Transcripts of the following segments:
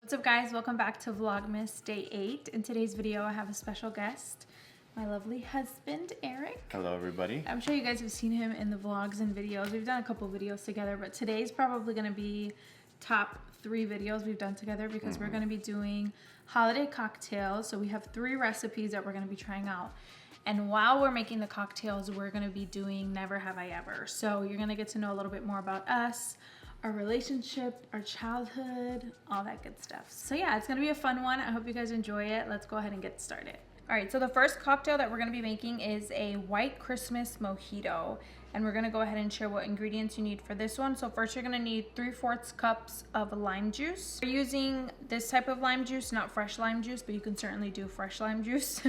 What's up guys, welcome back to Vlogmas Day 8. In today's video I have a special guest, my lovely husband Eric. Hello everybody. I'm sure you guys have seen him in the vlogs and videos. We've done a couple videos together, but today's probably going to be top 3 videos we've done together because we're going to be doing holiday cocktails. So we have 3 recipes that we're going to be trying out. And while we're making the cocktails, we're going to be doing Never Have I Ever. So you're going to get to know a little bit more about us, our relationship, our childhood, all that good stuff. So yeah, it's gonna be a fun one. I hope you guys enjoy it. Let's go ahead and get started. All right, so the first cocktail that we're gonna be making is a white Christmas mojito. And we're gonna go ahead and share what ingredients you need for this one. So first you're gonna need 3/4 cups of lime juice. We're using this type of lime juice, not fresh lime juice, but you can certainly do fresh lime juice.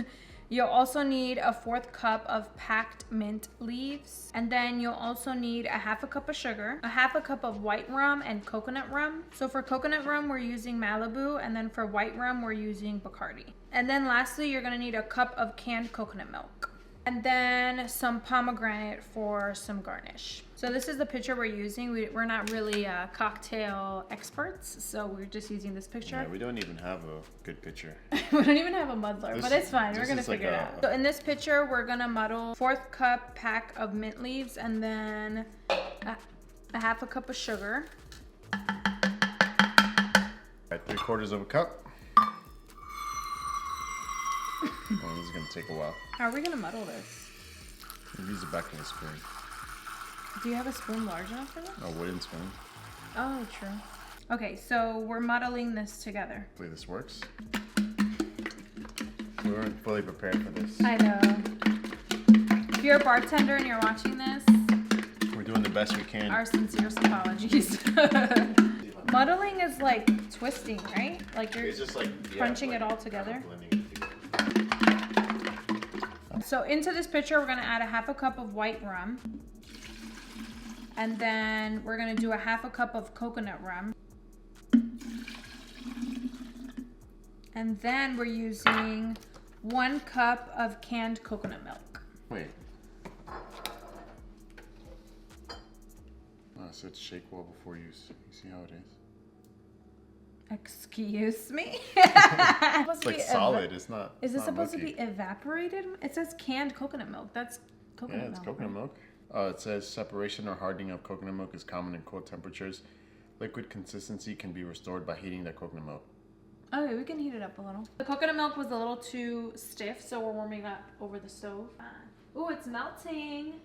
You'll also need a 1/4 cup of packed mint leaves. And then you'll also need a 1/2 cup of sugar, a 1/2 cup of white rum and coconut rum. So for coconut rum, we're using Malibu, and then for white rum, we're using Bacardi. And then lastly, you're gonna need a cup of canned coconut milk. And then some pomegranate for some garnish. So this is the picture we're using. We're not really cocktail experts, so we're just using this picture. Yeah, we don't even have a good picture. We don't even have a muddler, but it's fine. We're gonna figure it out. So in this picture, we're gonna muddle 1/4 cup pack of mint leaves and then a 1/2 cup of sugar. All right, 3/4 cup. Oh, this is gonna take a while. How are we gonna muddle this? Use the back of the spoon. Do you have a spoon large enough for that? A wooden spoon. Oh, true. Okay, so we're muddling this together. Hopefully this works. We weren't fully prepared for this. I know. If you're a bartender and you're watching this, we're doing the best we can. Our sincerest apologies. Muddling is like twisting, right? Like you're just like crunching it all together. So into this picture, we're gonna add a 1/2 cup of white rum. And then we're gonna do a 1/2 cup of coconut rum. And then we're using 1 cup of canned coconut milk. Wait. Oh, so it's shake well before use. You see how it is? Excuse me? It's like solid. It's not. Is this supposed to be evaporated? It says canned coconut milk. That's coconut milk. Yeah, it's coconut milk. It says separation or hardening of coconut milk is common in cold temperatures. Liquid consistency can be restored by heating the coconut milk. Okay, we can heat it up a little. The coconut milk was a little too stiff, so we're warming up over the stove. Ooh, it's melting.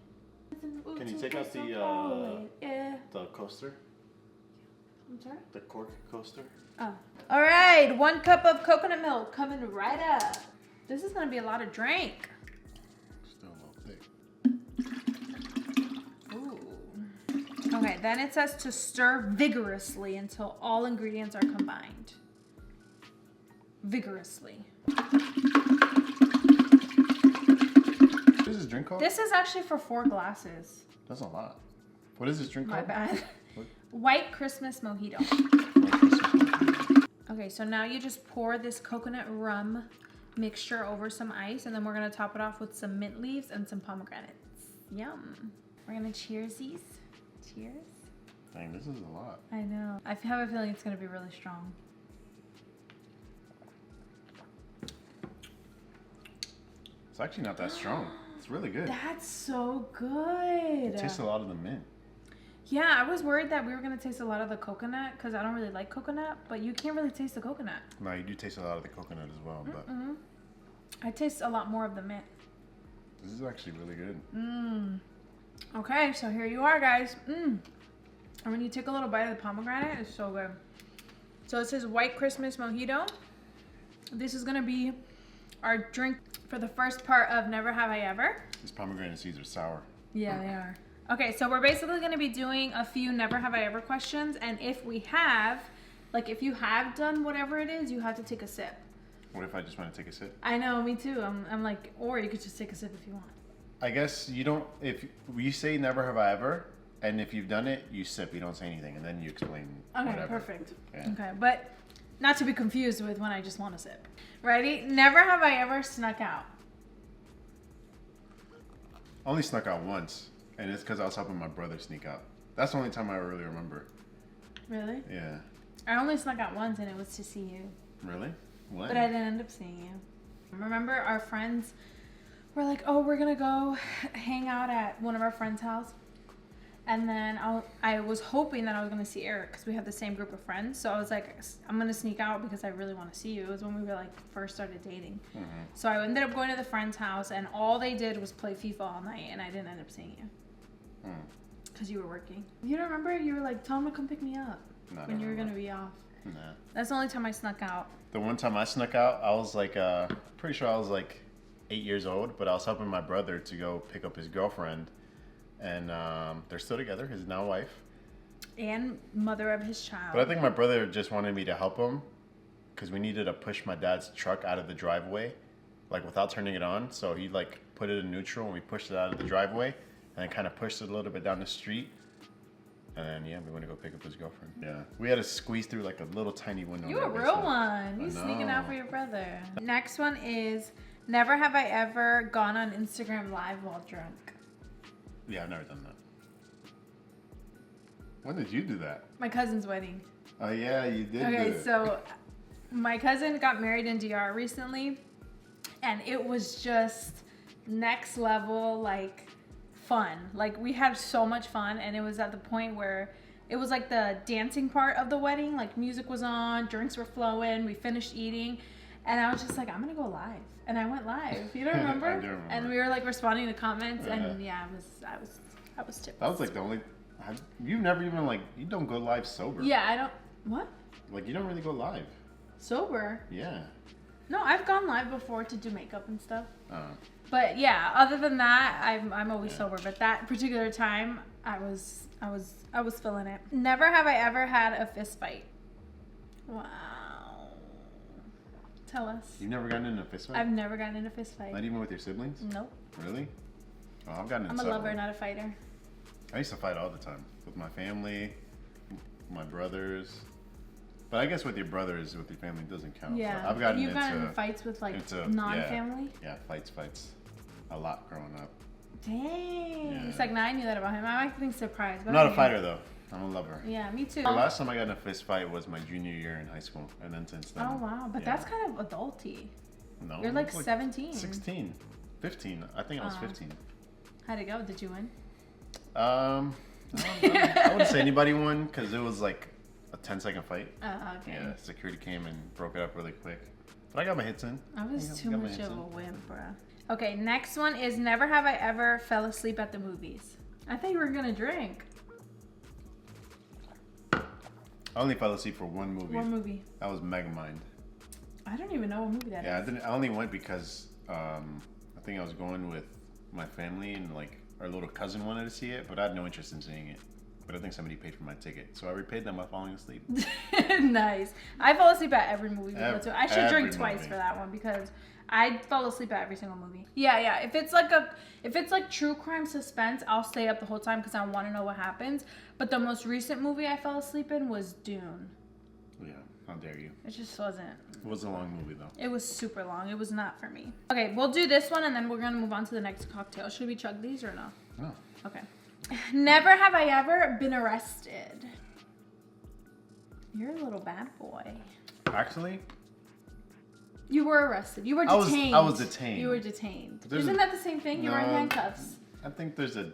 Can you take out the coaster? I'm sorry? The cork coaster? Oh. All right, 1 cup of coconut milk coming right up. This is gonna be a lot of drink. Still a little thick. Ooh. Okay, then it says to stir vigorously until all ingredients are combined. Vigorously. What is this drink called? This is actually for 4 glasses. That's a lot. What is this drink called? My bad. What? White Christmas mojito. Okay, so now you just pour this coconut rum mixture over some ice, and then we're gonna top it off with some mint leaves and some pomegranates. Yum. We're gonna cheers these. Cheers. Dang, this is a lot. I know. I have a feeling it's gonna be really strong. It's actually not that strong. It's really good. That's so good. It tastes a lot of the mint. Yeah, I was worried that we were gonna taste a lot of the coconut because I don't really like coconut, but you can't really taste the coconut. No, you do taste a lot of the coconut as well, but I taste a lot more of the mint. this is actually really good. Okay, so here you are, guys. And when you take a little bite of the pomegranate, it's so good. So it says White Christmas Mojito. This is gonna be our drink for the first part of Never Have I Ever. These pomegranate seeds are sour. Yeah, they are. Okay, so we're basically gonna be doing a few Never Have I Ever questions, and if we have, like if you have done whatever it is, you have to take a sip. What if I just want to take a sip? I know, me too. I'm like, or you could just take a sip if you want. I guess you don't, if you say never have I ever, and if you've done it, you sip, you don't say anything, and then you explain whatever. Perfect. Yeah. Okay, but not to be confused with when I just want to sip. Ready? Never have I ever snuck out. Only snuck out once, and it's because I was helping my brother sneak out. That's the only time I really remember. Really? Yeah. I only snuck out once, and it was to see you. Really? What? But I didn't end up seeing you. Remember, our friends were like, "Oh, we're gonna go hang out at one of our friends' house." And then I was hoping that I was going to see Eric because we have the same group of friends. So I was like, I'm going to sneak out because I really want to see you. It was when we were like first started dating. Mm-hmm. So I ended up going to the friend's house and all they did was play FIFA all night and I didn't end up seeing you. Because you were working. You don't remember? You were like, tell him to come pick me up when you were going to be off. Nah. That's the only time I snuck out. The one time I snuck out, I was like, pretty sure I was like 8 years old, but I was helping my brother to go pick up his girlfriend. And they're still together, his now wife. And mother of his child. But I think my brother just wanted me to help him because we needed to push my dad's truck out of the driveway, like without turning it on. So he like put it in neutral and we pushed it out of the driveway and then kind of pushed it a little bit down the street. And then, yeah, we went to go pick up his girlfriend. Yeah. We had to squeeze through like a little tiny window. You a real one. You sneaking out for your brother. Next one is, never have I ever gone on Instagram Live while drunk. Yeah, I've never done that. When did you do that? My cousin's wedding. Oh, yeah, you did. Okay, so my cousin got married in DR recently, and it was just next level, like, fun. Like, we had so much fun, and it was at the point where it was like the dancing part of the wedding. Like, music was on, drinks were flowing, we finished eating, and I was just like, I'm gonna go live. And I went live. You don't remember? I do remember. And we were like responding to comments, and yeah, I was tipped. That was like the only. You've never even like, you don't go live sober. Yeah, I don't. What? Like, you don't really go live. Sober? Yeah. No, I've gone live before to do makeup and stuff. But yeah, other than that, I'm always sober. But that particular time, I was feeling it. Never have I ever had a fist fight. Wow. Tell us. You've never gotten in a fist fight? I've never gotten in a fist fight. Not even with your siblings? Nope. Really? Oh, I've gotten in I'm a lover, not a fighter. I used to fight all the time with my family, my brothers. But I guess with your brothers, with your family, it doesn't count. Yeah. I've gotten You've gotten in fights with like non-family? Yeah, fights. A lot growing up. Dang. Yeah. It's like, now I knew that about him. I'm actually surprised. I'm not a fighter though. I'm a lover. Yeah, me too. The last time I got in a fist fight was my junior year in high school, and then since then. Oh wow, but that's kind of adulty. No, you're like 17. 16, 15. I think I was 15. How'd it go? Did you win? I wouldn't say anybody won because it was like a 10-second fight. Oh, okay. Yeah, security came and broke it up really quick. But I got my hits in. I was too much of a wimp, bro. Okay, next one is, never have I ever fell asleep at the movies. I thought you were gonna drink. I only fell asleep for one movie. What movie? That was Megamind. I don't even know what movie that is. Yeah, I only went because I think I was going with my family and like our little cousin wanted to see it, but I had no interest in seeing it. But I think somebody paid for my ticket, so I repaid them by falling asleep. Nice. I fall asleep at every movie we go to. I should drink twice for that one because I fall asleep at every single movie. Yeah. If it's like true crime suspense, I'll stay up the whole time because I want to know what happens. But the most recent movie I fell asleep in was Dune. Yeah, how dare you? It just wasn't. It was a long movie though. It was super long. It was not for me. Okay, we'll do this one and then we're gonna move on to the next cocktail. Should we chug these or no? No. Okay. Never have I ever been arrested. You're a little bad boy. Actually, you were arrested. You were detained. I was detained. You were detained. Isn't that the same thing? You were in handcuffs. I think there's a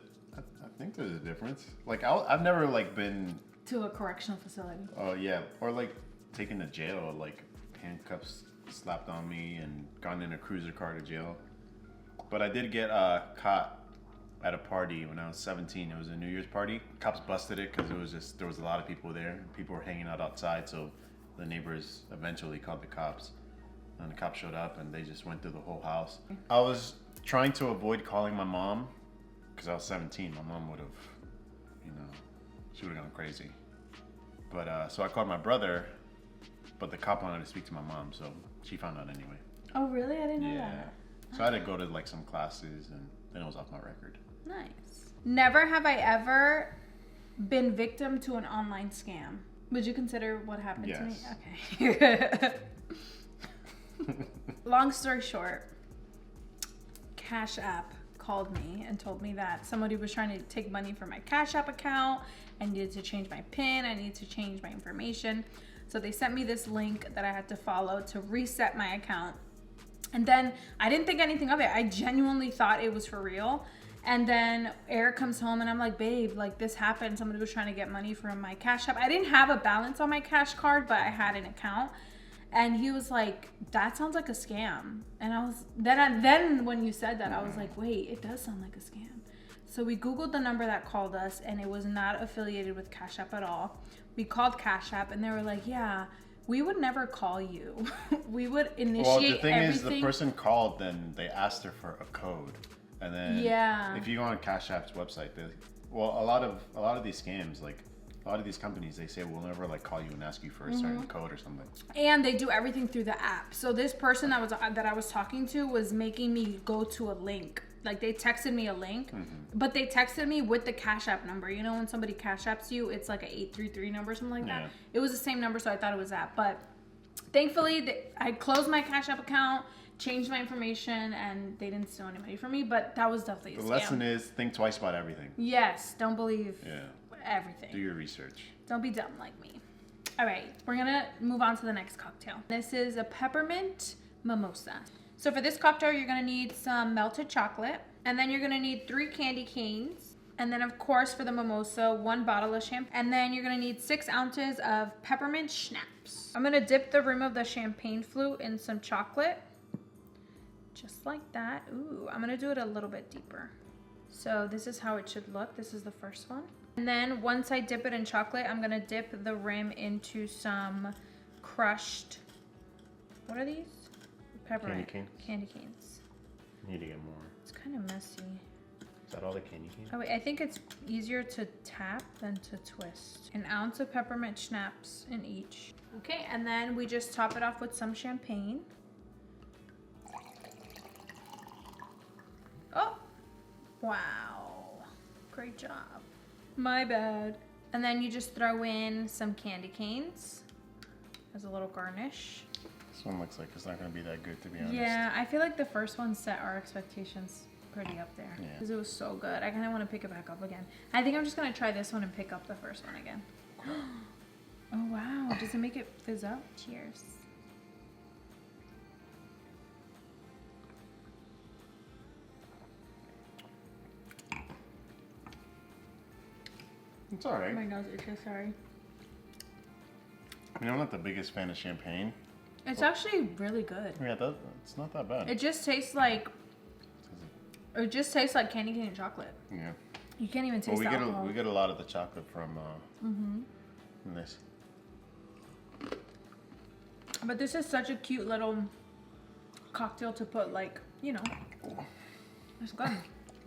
difference. Like I've never like been to a correctional facility. Oh yeah, or like taken to jail, like handcuffs slapped on me and gone in a cruiser car to jail. But I did get caught at a party when I was 17. It was a New Year's party. Cops busted it because there was a lot of people there. People were hanging out outside, so the neighbors eventually called the cops. And the cops showed up and they just went through the whole house. I was trying to avoid calling my mom because I was 17. My mom would have, she would have gone crazy. But so I called my brother, but the cop wanted to speak to my mom, so she found out anyway. Oh really? I didn't know that. So I had to go to like some classes and then it was off my record. Nice. Never have I ever been victim to an online scam. Would you consider what happened to me? Okay. Long story short, Cash App called me and told me that somebody was trying to take money from my Cash App account. I needed to change my PIN. I needed to change my information. So they sent me this link that I had to follow to reset my account. And then I didn't think anything of it. I genuinely thought it was for real. And then Eric comes home and I'm like, babe, like this happened. Somebody was trying to get money from my Cash App. I didn't have a balance on my Cash Card, but I had an account. And he was like, that sounds like a scam. And I was, then when you said that, I was like, wait, it does sound like a scam. So we Googled the number that called us and it was not affiliated with Cash App at all. We called Cash App and they were like, yeah, we would never call you. We would initiate Well, the thing everything. is, the person called, then they asked her for a code. And then if you go on Cash App's website, a lot of these scams, like a lot of these companies, they say we'll never like call you and ask you for a certain code or something. And they do everything through the app. So this person that I was talking to was making me go to a link. Like they texted me a link, but they texted me with the Cash App number. You know, when somebody Cash Apps you, it's like a 833 number or something like that. It was the same number, so I thought it was that. But thankfully, I closed my Cash App account, changed my information, and they didn't steal any money from me. But that was definitely a scam. The lesson is think twice about everything. Yes, don't believe everything. Do your research. Don't be dumb like me. All right, we're gonna move on to the next cocktail. This is a peppermint mimosa. So for this cocktail, you're gonna need some melted chocolate, and then you're gonna need 3 candy canes, and then of course for the mimosa, 1 bottle of champagne, and then you're gonna need 6 ounces of peppermint schnapps. I'm gonna dip the rim of the champagne flute in some chocolate, just like that. Ooh, I'm gonna do it a little bit deeper. So this is how it should look. This is the first one. And then once I dip it in chocolate, I'm gonna dip the rim into some crushed, what are these? Peppermint. Candy canes. You need to get more. It's kind of messy. Is that all the candy canes? Oh wait, I think it's easier to tap than to twist. 1 ounce of peppermint schnapps in each. Okay, and then we just top it off with some champagne. Oh, wow. Great job. My bad. And then you just throw in some candy canes as a little garnish. This one looks like it's not going to be that good, to be honest. Yeah, I feel like the first one set our expectations pretty up there. Because it was so good. I kind of want to pick it back up again. I think I'm just going to try this one and pick up the first one again. Oh, wow. Does it make it fizz up? Cheers. It's all right. My nose itches, sorry. I'm not the biggest fan of champagne. It's actually really good. Yeah, it's not that bad. It just tastes like candy cane and chocolate. Yeah. You can't even taste the alcohol. We get a lot of the chocolate from this. But this is such a cute little cocktail to put, like, you know. It's good.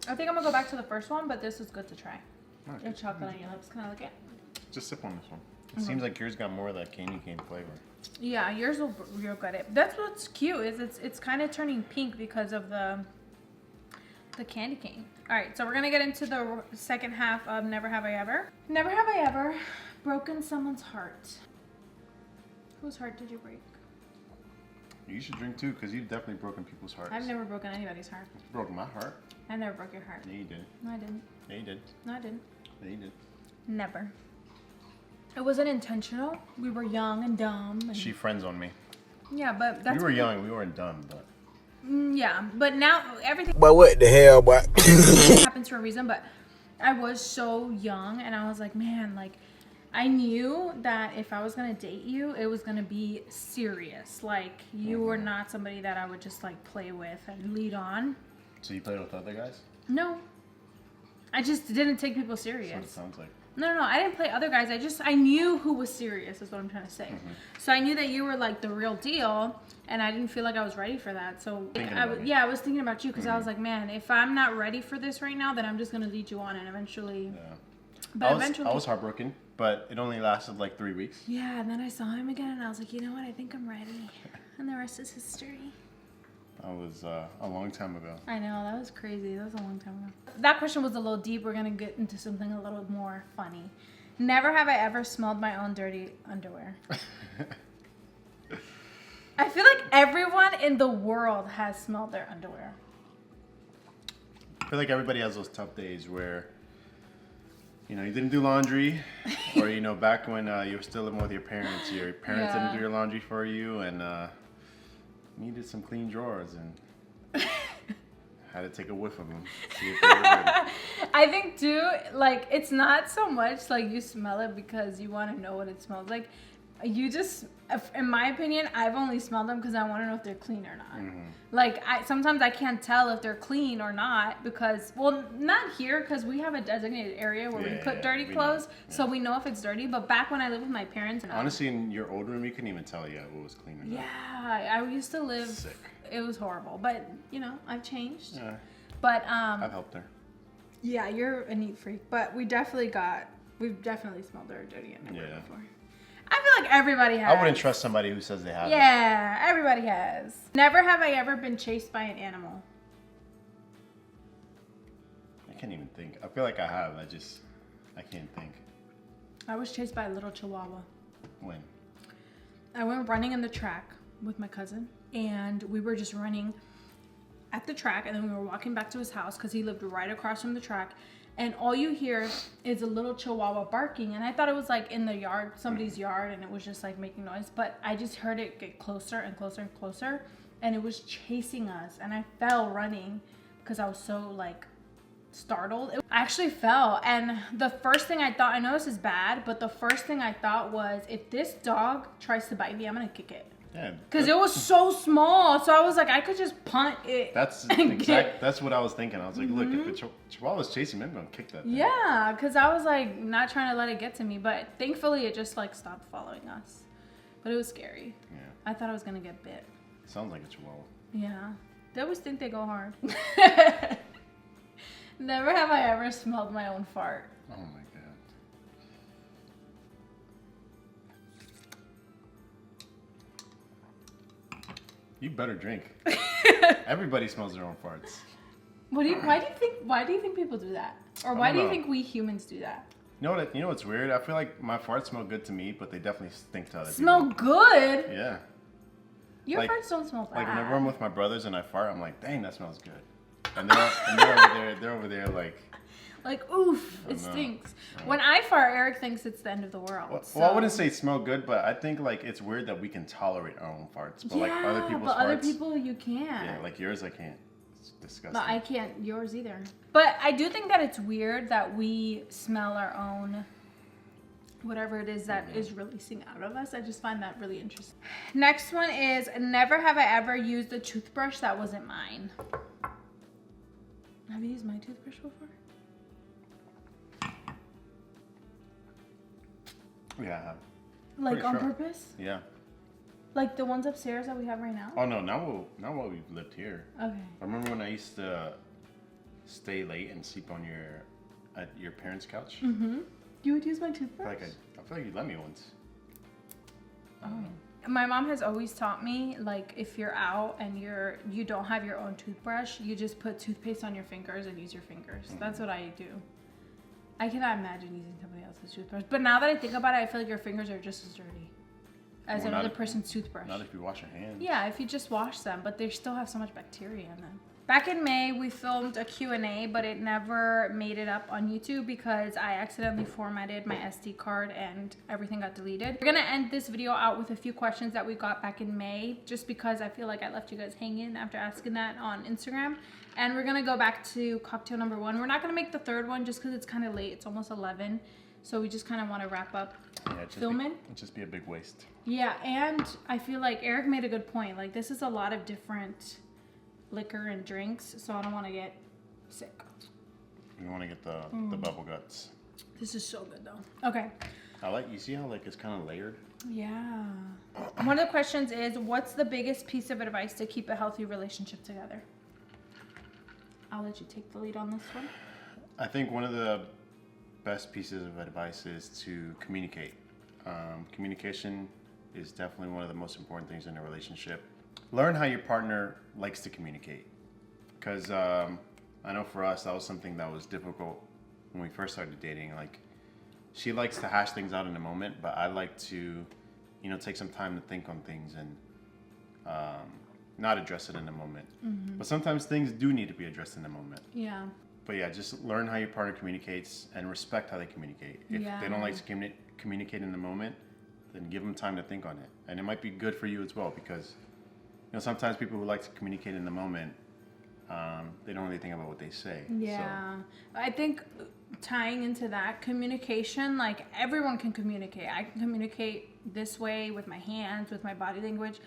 I think I'm gonna go back to the first one, but this is good to try. Okay. The chocolate on your lips, kind of like it. Just sip on this one. It seems like yours got more of that candy cane flavor. Yeah, yours will real good. That's what's cute is it's kind of turning pink because of the candy cane. All right, so we're gonna get into the second half of Never Have I Ever. Never have I ever broken someone's heart. Whose heart did you break? You should drink too, because you've definitely broken people's hearts. I've never broken anybody's heart. You broke my heart. I never broke your heart. Yeah, you did. No, I didn't. Yeah, you did. No, I didn't. Yeah, you did. Never. It wasn't intentional. We were young and dumb. And She friends on me. yeah, but that's... We were young. We weren't dumb, but... yeah, but now everything... But what the hell, boy? happens for a reason, but I was so young and I was like, man, like, I knew that if I was gonna date you, it was gonna be serious. Like, you were not somebody that I would just like play with and lead on. So you played with other guys? No. I just didn't take people That's what it serious. sounds like. No, I didn't play other guys. I knew who was serious is what I'm trying to say. So I knew that you were like the real deal and I didn't feel like I was ready for that. So I was thinking about you because I was like, man, if I'm not ready for this right now, then I'm just going to lead you on and eventually. Yeah. But I was heartbroken, but it only lasted like 3 weeks. Yeah, and then I saw him again and I was like, you know what? I think I'm ready. And the rest is history. That was a long time ago. I know, that was crazy. That was a long time ago. That question was a little deep. We're going to get into something a little more funny. Never have I ever smelled my own dirty underwear. I feel like everyone in the world has smelled their underwear. I feel like everybody has those tough days where, you know, you didn't do laundry, or you know, back when you were still living with your parents didn't do your laundry for you, and needed some clean drawers, and had to take a whiff of them. See if they were good. I think too, like it's not so much like you smell it because you want to know what it smells like. You just, in my opinion, I've only smelled them because I want to know if they're clean or not. Mm-hmm. Like sometimes I can't tell if they're clean or not because, well, not here because we have a designated area where we put dirty clothes, so we know if it's dirty. But back when I lived with my parents, honestly, in your old room, you couldn't even tell yet what was clean or not. Yeah, I used to live. Sick. It was horrible, but you know, I've changed. Yeah. But I've helped her. Yeah, you're a neat freak, but we've definitely smelled her dirty and never before. I feel like everybody has. I wouldn't trust somebody who says they have. Yeah, everybody has. Never have I ever been chased by an animal. I can't even think. I feel like I have. I can't think. I was chased by a little chihuahua. When? I went running in the track with my cousin, and we were just running at the track, and then we were walking back to his house because he lived right across from the track. And all you hear is a little chihuahua barking. And I thought it was like in the yard, somebody's yard, and it was just like making noise. But I just heard it get closer and closer and closer. And it was chasing us. And I fell running because I was so like startled. I actually fell. And the first thing I thought, I know this is bad, but the first thing I thought was, if this dog tries to bite me, I'm going to kick it. Yeah, because it was so small, so I was like, I could just punt it. That's what I was thinking. I was like, look, if the chihuahua's chasing me, I'm gonna kick that thing. Yeah, because I was like not trying to let it get to me, but thankfully it just like stopped following us. But it was scary. Yeah. I thought I was gonna get bit. Sounds like a chihuahua. Yeah, they always think they go hard. Never have I ever smelled my own fart. Oh my god. You better drink. Everybody smells their own farts. Why do you think people do that? Or why do you think we humans do that? You know what's weird? I feel like my farts smell good to me, but they definitely stink to other people. Smell good? Yeah. Your farts don't smell bad. Like whenever I'm with my brothers and I fart, I'm like, dang, that smells good. And they're over there like, oof, it stinks. When I fart, Eric thinks it's the end of the world. Well, I wouldn't say smell good, but I think like it's weird that we can tolerate our own farts, but like other people's farts. Other people you can't. Yeah, like yours I can't. It's disgusting. But I can't yours either. But I do think that it's weird that we smell our own whatever it is that is releasing out of us. I just find that really interesting. Next one is, never have I ever used a toothbrush that wasn't mine. Have you used my toothbrush before? Yeah, I have. Like on purpose? Yeah. Like the ones upstairs that we have right now? Oh no, not while we've lived here. Okay. I remember when I used to stay late and sleep on at your parents' couch. Mm-hmm. You would use my toothbrush? I feel like you let me once. Oh. My mom has always taught me, like, if you're out and you don't have your own toothbrush, you just put toothpaste on your fingers and use your fingers. Mm-hmm. That's what I do. I cannot imagine using somebody else's toothbrush. But now that I think about it, I feel like your fingers are just as dirty as another person's toothbrush. Not if you wash your hands. Yeah, if you just wash them, but they still have so much bacteria in them. Back in May, we filmed a Q&A, but it never made it up on YouTube because I accidentally formatted my SD card and everything got deleted. We're gonna end this video out with a few questions that we got back in May, just because I feel like I left you guys hanging after asking that on Instagram. And we're gonna go back to cocktail number 1. We're not gonna make the third one just because it's kind of late. It's almost 11. So we just kind of want to wrap up filming. It'd just be a big waste. Yeah, and I feel like Eric made a good point. Like, this is a lot of different liquor and drinks, so I don't want to get sick. You want to get the bubble guts. This is so good though. Okay. You see how like it's kind of layered? Yeah. One of the questions is, what's the biggest piece of advice to keep a healthy relationship together? I'll let you take the lead on this one. I think one of the best pieces of advice is to communicate. Communication is definitely one of the most important things in a relationship. Learn how your partner likes to communicate. Because I know for us, that was something that was difficult when we first started dating. Like, she likes to hash things out in a moment, but I like to, take some time to think on things and not address it in a moment. Mm-hmm. But sometimes things do need to be addressed in a moment. Yeah. But yeah, just learn how your partner communicates and respect how they communicate. If they don't like to communicate in the moment, then give them time to think on it. And it might be good for you as well, because sometimes people who like to communicate in the moment, they don't really think about what they say. Yeah. So. I think tying into that, communication, like everyone can communicate. I can communicate this way with my hands, with my body language.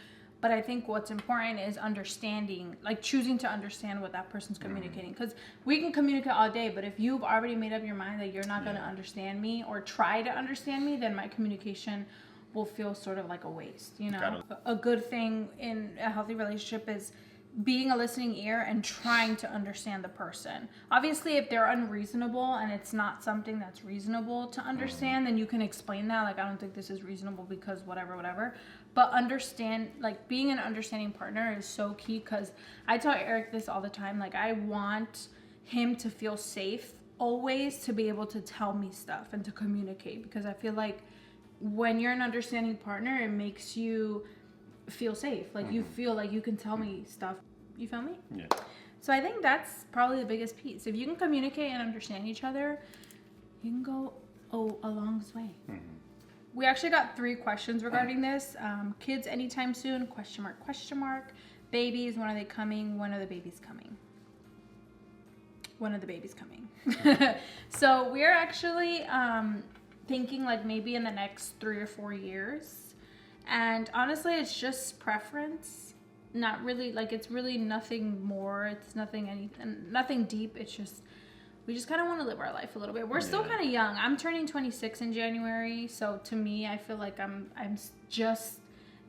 But I think what's important is understanding, like choosing to understand what that person's communicating. Because we can communicate all day, but if you've already made up your mind that you're not going to understand me or try to understand me, then my communication will feel sort of like a waste. A good thing in a healthy relationship is being a listening ear and trying to understand the person. Obviously, if they're unreasonable and it's not something that's reasonable to understand, then you can explain that. Like, I don't think this is reasonable because whatever. But understand, like, being an understanding partner is so key, because I tell Eric this all the time. Like, I want him to feel safe always to be able to tell me stuff and to communicate, because I feel like when you're an understanding partner, it makes you feel safe. Like, you feel like you can tell me stuff. You feel me? Yeah. So I think that's probably the biggest piece. If you can communicate and understand each other, you can go a long way. We actually got 3 questions regarding this. Kids anytime soon? ? Babies, when are they coming? When are the babies coming? When are the babies coming? So we're actually thinking like maybe in the next 3 or 4 years. And honestly, it's just preference. Not really, like, it's really nothing more. It's nothing deep. It's just, we just kind of want to live our life a little bit. We're still kind of young. I'm turning 26 in January. So to me, I feel like I'm just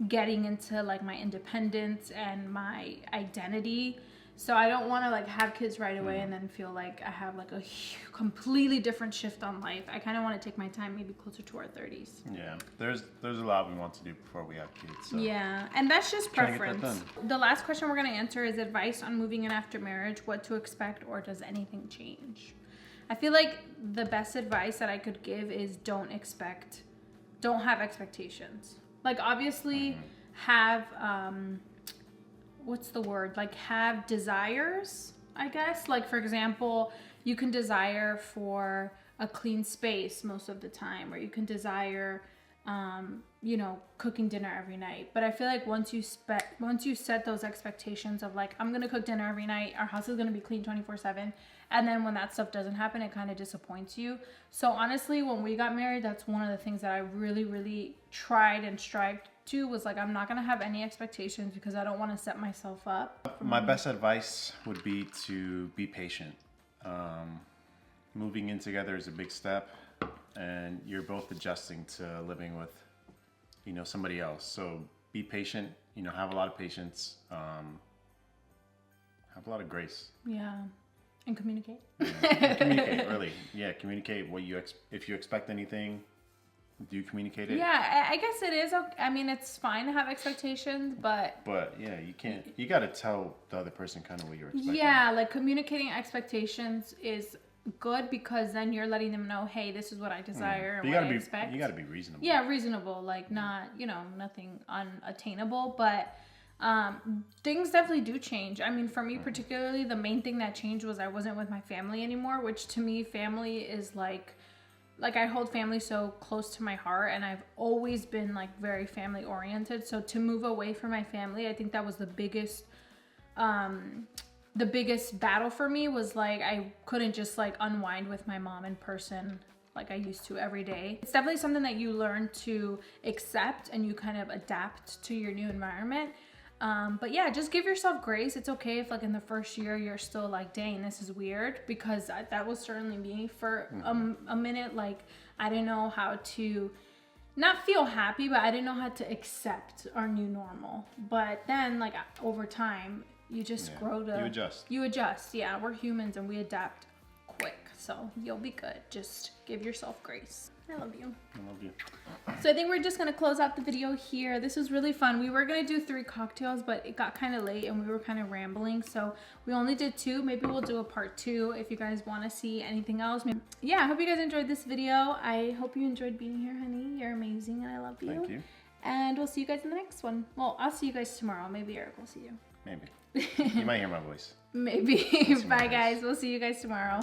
getting into like my independence and my identity. So I don't want to like have kids right away and then feel like I have like a completely different shift on life. I kind of want to take my time, maybe closer to our 30s. Yeah, there's a lot we want to do before we have kids. So. Yeah, and that's just preference. That the last question we're going to answer is advice on moving in after marriage, what to expect, or does anything change? I feel like the best advice that I could give is don't have expectations. Like, obviously have what's the word? Like, have desires, I guess. Like, for example, you can desire for a clean space most of the time, or you can desire, cooking dinner every night. But I feel like once you set those expectations of like, I'm going to cook dinner every night, our house is going to be clean 24/7. And then when that stuff doesn't happen, it kind of disappoints you. So honestly, when we got married, that's one of the things that I really, really tried and strived to, was like, I'm not going to have any expectations because I don't want to set myself up. My best advice would be to be patient. Moving in together is a big step, and you're both adjusting to living with, somebody else. So be patient, have a lot of patience, have a lot of grace. Yeah. And communicate. Communicate, really. Yeah, communicate what if you expect anything, do you communicate it? Yeah, I guess it is. I mean, it's fine to have expectations, but yeah, you got to tell the other person kind of what you're expecting. Yeah, like communicating expectations is good, because then you're letting them know, hey, this is what I desire and what I expect. You got to be reasonable. Yeah, reasonable, like not, nothing unattainable, but things definitely do change. I mean, for me particularly, the main thing that changed was I wasn't with my family anymore, which to me, family is like I hold family so close to my heart, and I've always been like very family oriented. So to move away from my family, I think that was the biggest battle for me, was like I couldn't just like unwind with my mom in person like I used to every day. It's definitely something that you learn to accept and you kind of adapt to your new environment. But yeah, just give yourself grace. It's okay if like in the first year you're still like, dang, this is weird, because that was certainly me for a minute. Like, I didn't know how to not feel happy, but I didn't know how to accept our new normal. But then like over time, you just grow to... You adjust. Yeah, we're humans and we adapt quick. So you'll be good. Just give yourself grace. I love you. I love you. So I think we're just going to close out the video here. This was really fun. We were going to do 3 cocktails, but it got kind of late and we were kind of rambling. So we only did 2. Maybe we'll do a part 2 if you guys want to see anything else. Yeah, I hope you guys enjoyed this video. I hope you enjoyed being here, honey. You're amazing and I love you. Thank you. And we'll see you guys in the next one. Well, I'll see you guys tomorrow. Maybe Eric will see you. Maybe. You might hear my voice. Maybe. Bye, guys. We'll see you guys tomorrow.